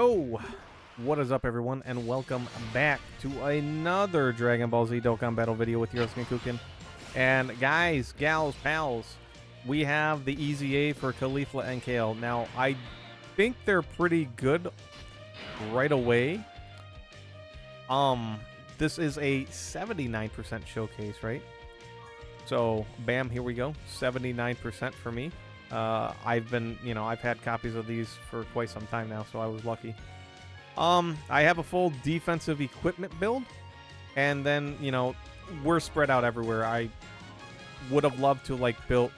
Yo! What is up, everyone, and welcome back to another Dragon Ball Z Dokkan Battle video with yours, Kenkukun. And guys, gals, pals, we have the EZA for Califlua and Kale. Now, I think they're pretty good right away. This is a 79% showcase, right? So, bam, here we go. 79% for me. I've had copies of these for quite some time now, so I was lucky. I have a full defensive equipment build, and then, we're spread out everywhere. I would have loved to, build,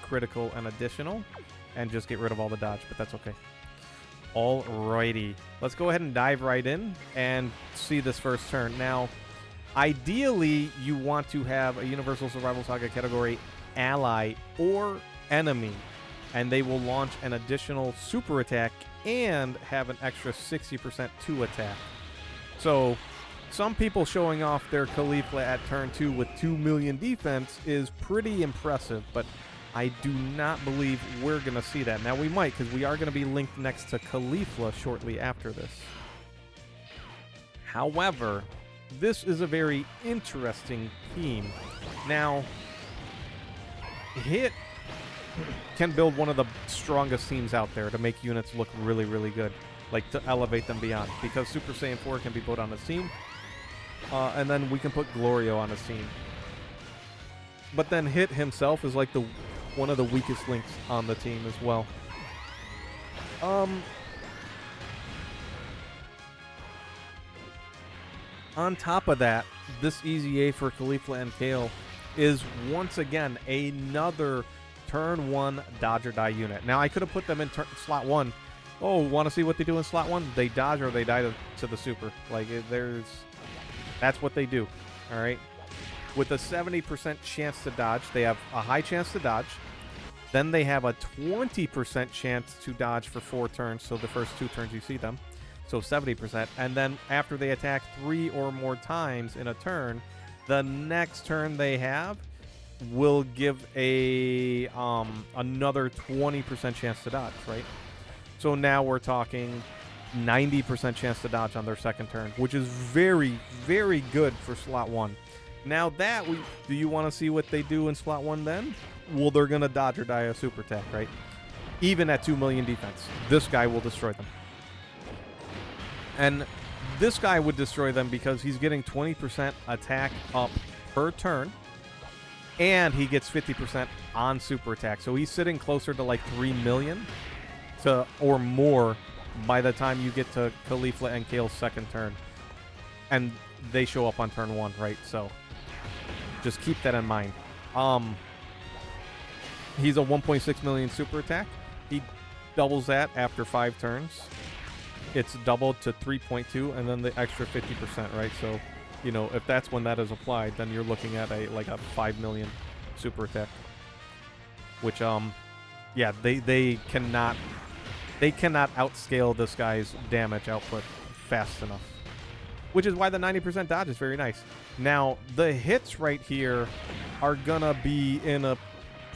critical and additional, and just get rid of all the dodge, but that's okay. Alrighty. Let's go ahead and dive right in and see this first turn. Now, ideally, you want to have a Universal Survival Saga category ally or enemy, and they will launch an additional super attack and have an extra 60% to attack. So some people showing off their Califlua at turn 2 with 2 million defense is pretty impressive, but I do not believe we're going to see that. Now we might, because we are going to be linked next to Califlua shortly after this. However, this is a very interesting team. Now, Hit can build one of the strongest teams out there to make units look really, really good. Like, to elevate them beyond. Because Super Saiyan 4 can be put on his team. And then we can put Glorio on his team. But then Hit himself is like one of the weakest links on the team as well. On top of that, this EZA for Califlua and Kale is once again another turn 1 dodge or die unit. Now, I could have put them in slot 1. Oh, want to see what they do in slot 1? They dodge or they die to the super. That's what they do. All right. With a 70% chance to dodge, they have a high chance to dodge. Then they have a 20% chance to dodge for 4 turns. So the first 2 turns you see them. So 70%. And then after they attack 3 or more times in a turn, the next turn they have will give another 20% chance to dodge, right? So now we're talking 90% chance to dodge on their second turn, which is very, very good for slot 1. Now do you want to see what they do in slot 1 then? Well, they're going to dodge or die a super attack, right? Even at 2 million defense, this guy will destroy them. And this guy would destroy them because he's getting 20% attack up per turn. And he gets 50% on super attack. So he's sitting closer to like 3 million or more by the time you get to Califlua and Kale's second turn. And they show up on turn 1, right? So just keep that in mind. He's a 1.6 million super attack. He doubles that after 5 turns. It's doubled to 3.2 and then the extra 50%, right? So, if that's when that is applied, then you're looking at a 5 million super attack. Which, yeah, they cannot outscale this guy's damage output fast enough. Which is why the 90% dodge is very nice. Now, the hits right here are gonna be in a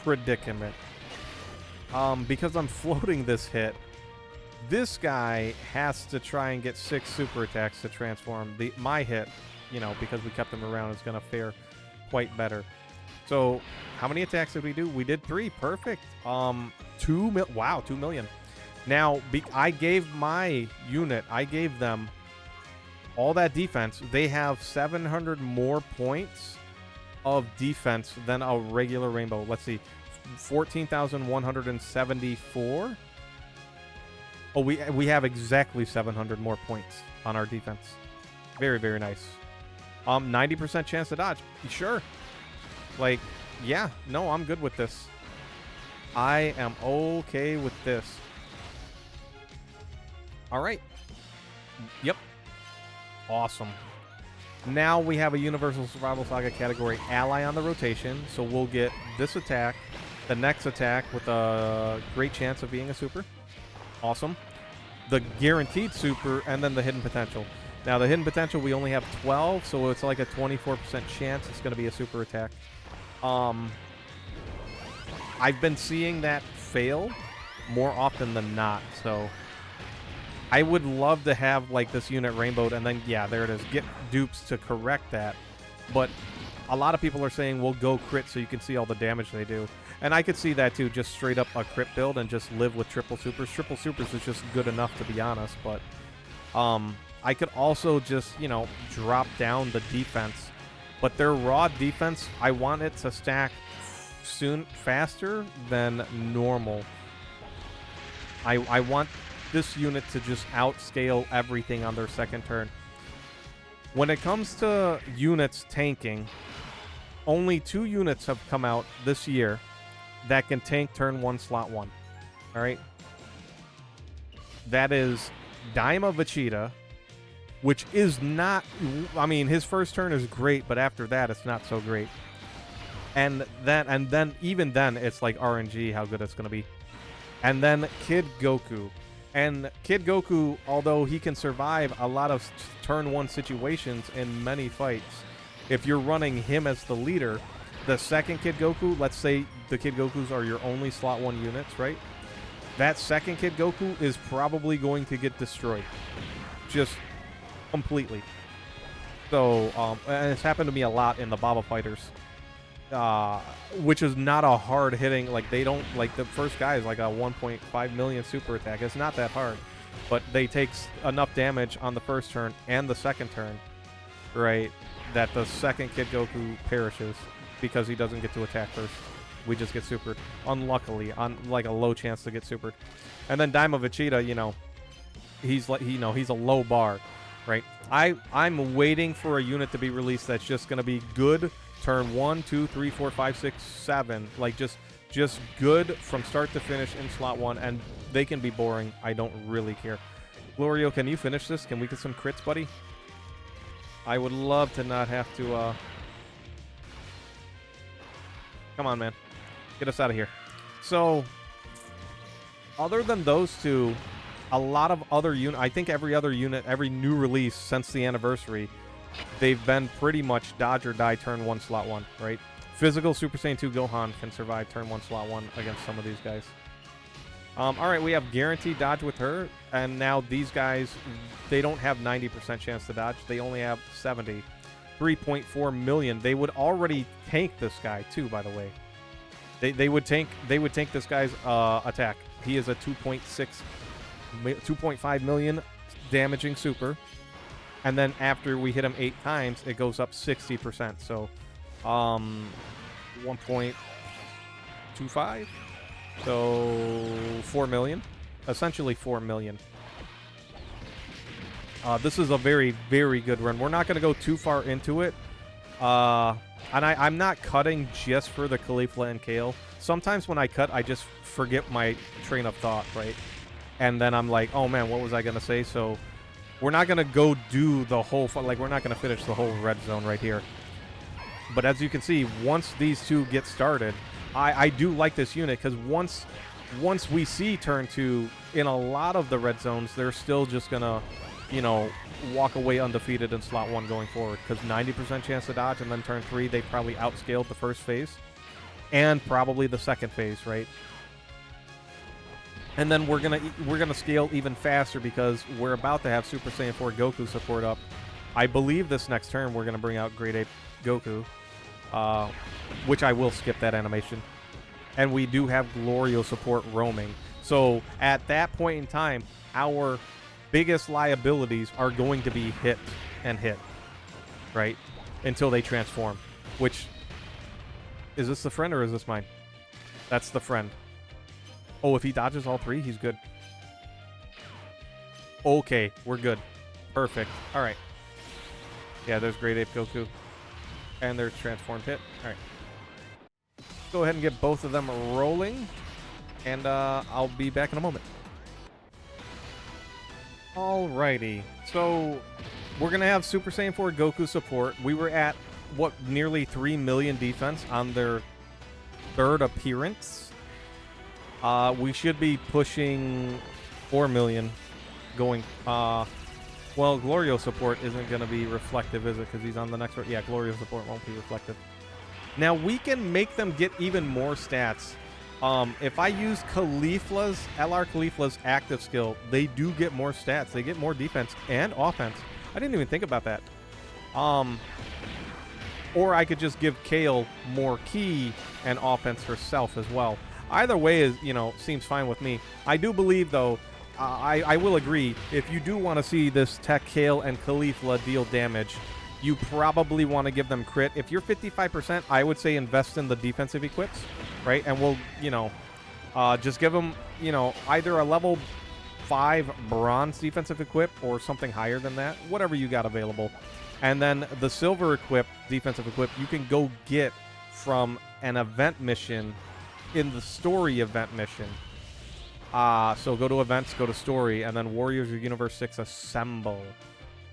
predicament. Because I'm floating this hit, this guy has to try and get 6 super attacks to transform. My hit, because we kept them around, is going to fare quite better. So, how many attacks did we do? We did 3. Perfect. 2 million. Now, I gave my unit, I gave them all that defense. They have 700 more points of defense than a regular rainbow. Let's see. 14,174. Oh, we have exactly 700 more points on our defense. Very, very nice. 90% chance to dodge. Sure. Yeah. No, I'm good with this. I am okay with this. All right. Yep. Awesome. Now we have a Universal Survival Saga category ally on the rotation. So we'll get this attack, the next attack with a great chance of being a super. Awesome. The guaranteed super, and then the hidden potential. Now, the hidden potential, we only have 12, so it's like a 24% chance it's going to be a super attack. I've been seeing that fail more often than not, so I would love to have, like, this unit rainbowed, and then, yeah, there it is. Get dupes to correct that. But a lot of people are saying, well, go crit so you can see all the damage they do. And I could see that, too, just straight up a crit build and just live with triple supers. Triple supers is just good enough, to be honest. But I could also just, you know, drop down the defense. But their raw defense, I want it to stack faster than normal. I want this unit to just outscale everything on their second turn. When it comes to units tanking, only 2 units have come out this year that can tank turn 1, slot 1. All right? That is Daima Vegeta, which is not... I mean, his first turn is great, but after that, it's not so great. And then even then, it's like RNG how good it's going to be. And then Kid Goku. And Kid Goku, although he can survive a lot of turn 1 situations in many fights, if you're running him as the leader, the second Kid Goku, let's say the Kid Gokus are your only slot 1 units, right? That second Kid Goku is probably going to get destroyed. Just completely. So, and it's happened to me a lot in the Baba Fighters. Which is not a hard hitting, like they don't, like the first guy is like a 1.5 million super attack. It's not that hard, but they take enough damage on the first turn and the second turn, right, that the second Kid Goku perishes because he doesn't get to attack first. We just get supered, unluckily, on like a low chance to get supered. And then Daima Vegeta, you know, he's like, you know, he's a low bar, right? I'm waiting for a unit to be released that's just gonna be good turn 1, 2, 3, 4, 5, 6, 7. Like, just good from start to finish in slot 1, and they can be boring. I don't really care. Glorio, can you finish this? Can we get some crits, buddy? I would love to not have to, Come on, man. Get us out of here. So, other than those two, a lot of other units... I think every other unit, every new release since the anniversary... They've been pretty much dodge or die turn 1, slot 1, right? Physical Super Saiyan 2 Gohan can survive turn 1, slot 1 against some of these guys. All right, we have guaranteed dodge with her, and now these guys, they don't have 90% chance to dodge. They only have 70. 3.4 million. They would already tank this guy too, by the way. They would tank this guy's attack. He is a 2.5 million damaging super. And then after we hit him 8 times, it goes up 60%. So, 1.25. So, 4 million. Essentially 4 million. This is a very, very good run. We're not going to go too far into it. And I'm not cutting just for the Califlua and Kale. Sometimes when I cut, I just forget my train of thought, right? And then I'm like, oh man, what was I going to say? So... we're not going to go do the whole... like, we're not going to finish the whole red zone right here. But as you can see, once these two get started, I do like this unit, because once we see turn 2, in a lot of the red zones, they're still just going to, you know, walk away undefeated in slot 1 going forward. Because 90% chance to dodge, and then turn 3, they probably outscaled the first phase. And probably the second phase, right? And then we're gonna scale even faster because we're about to have Super Saiyan 4 Goku support up. I believe this next turn we're gonna bring out Great Ape Goku, which I will skip that animation. And we do have Glorio support roaming. So at that point in time, our biggest liabilities are going to be hit and hit, right? Until they transform. Which, is this the friend or is this mine? That's the friend. Oh, if he dodges all 3, he's good. Okay, we're good. Perfect. All right. Yeah, there's Great Ape Goku. And there's Transformed Hit. All right. Go ahead and get both of them rolling. And I'll be back in a moment. Alrighty. So, we're going to have Super Saiyan 4 Goku support. We were at, what, nearly 3 million defense on their 3rd appearance. We should be pushing 4 million going... well, Glorio support isn't going to be reflective, is it? Because he's on the next... yeah, Glorio support won't be reflective. Now, we can make them get even more stats If I use LR Califlua's active skill, they do get more stats. They get more defense and offense. I didn't even think about that. Or I could just give Kale more key and offense herself as well. Either way is, seems fine with me. I do believe, though, I will agree, if you do want to see this tech Kale and Califlua deal damage, you probably want to give them crit. If you're 55%, I would say invest in the defensive equips, right? And we'll, just give them, either a level 5 bronze defensive equip or something higher than that, whatever you got available. And then the silver equip, defensive equip, you can go get from an event mission in the story event mission. So go to events, go to story, and then Warriors of Universe 6 assemble.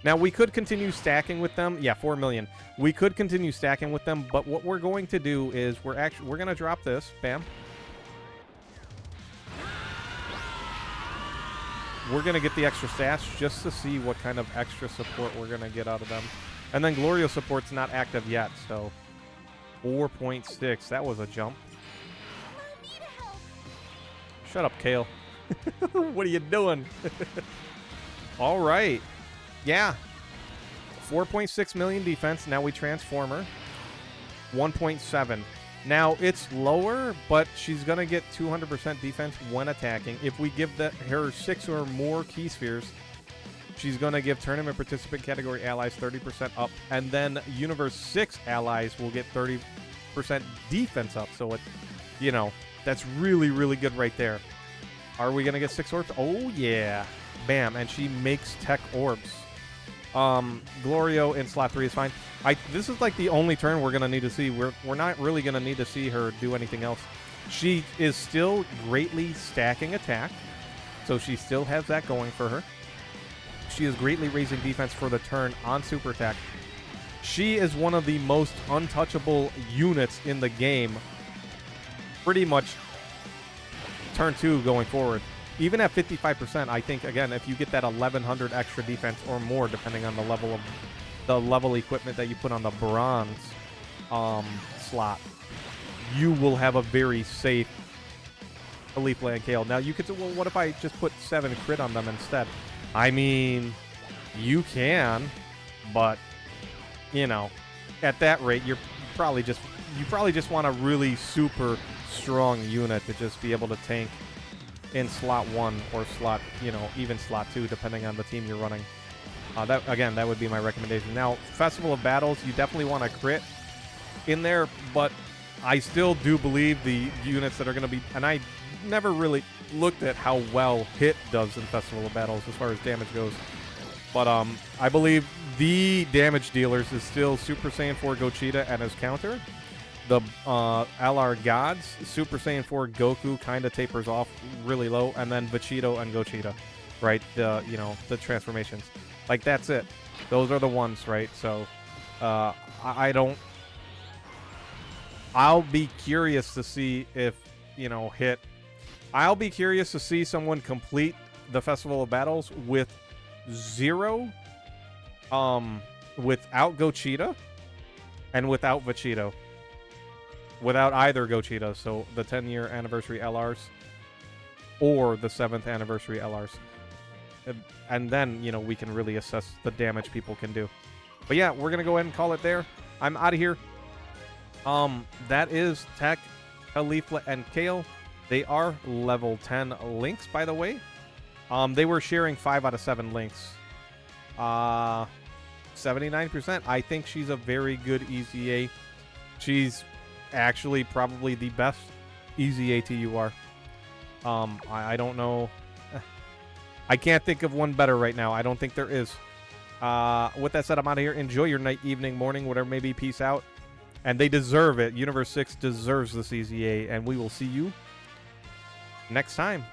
Now, we could continue stacking with them. Yeah, 4 million. We could continue stacking with them, but what we're going to do is we're going to drop this. Bam. We're going to get the extra stats just to see what kind of extra support we're going to get out of them. And then Glorio support's not active yet, so 4.6. That was a jump. Shut up, Kale. What are you doing? All right. Yeah. 4.6 million defense. Now we transform her. 1.7. Now, it's lower, but she's going to get 200% defense when attacking. If we give her 6 or more key spheres, she's going to give tournament participant category allies 30% up. And then Universe 6 allies will get 30% defense up. So, that's really, really good right there. Are we going to get 6 orbs? Oh, yeah. Bam. And she makes tech orbs. Glorio in slot 3 is fine. This is like the only turn we're going to need to see. We're not really going to need to see her do anything else. She is still greatly stacking attack, so she still has that going for her. She is greatly raising defense for the turn on super attack. She is one of the most untouchable units in the game, pretty much turn 2 going forward. Even at 55%, I think, again, if you get that 1100 extra defense or more, depending on the level equipment that you put on the bronze slot, you will have a very safe Califlua and Kale. Now, you could say, well, what if I just put 7 crit on them instead? I mean, you can, but, at that rate, you probably just want a really super strong unit to just be able to tank in slot 1 or slot, even slot 2, depending on the team you're running. That would be my recommendation. Now, Festival of Battles, you definitely want a crit in there, but I still do believe the units that are going to be, and I never really looked at how well Hit does in Festival of Battles as far as damage goes, but I believe the damage dealers is still Super Saiyan 4 Gogeta and his counter. The LR Gods, Super Saiyan 4 Goku kind of tapers off really low, and then Vegito and Gogeta, right? The transformations. Like, that's it. Those are the ones, right? So, I'll be curious to see if, Hit. I'll be curious to see someone complete the Festival of Battles with 0, without Gogeta, and without Vegito. Without either Gogeta, so the 10-year anniversary LRs or the 7th anniversary LRs. And then, we can really assess the damage people can do. But yeah, we're going to go ahead and call it there. I'm out of here. That is Tech, Califlua, and Kale. They are level 10 links, by the way. They were sharing 5 out of 7 links. 79%. I think she's a very good EZA. She's actually probably the best EZA TUR. I don't know. I can't think of one better right now. I don't think there is. With that said, I'm out of here. Enjoy your night, evening, morning, whatever may be. Peace out. And they deserve it. Universe 6 deserves this EZA, and we will see you next time.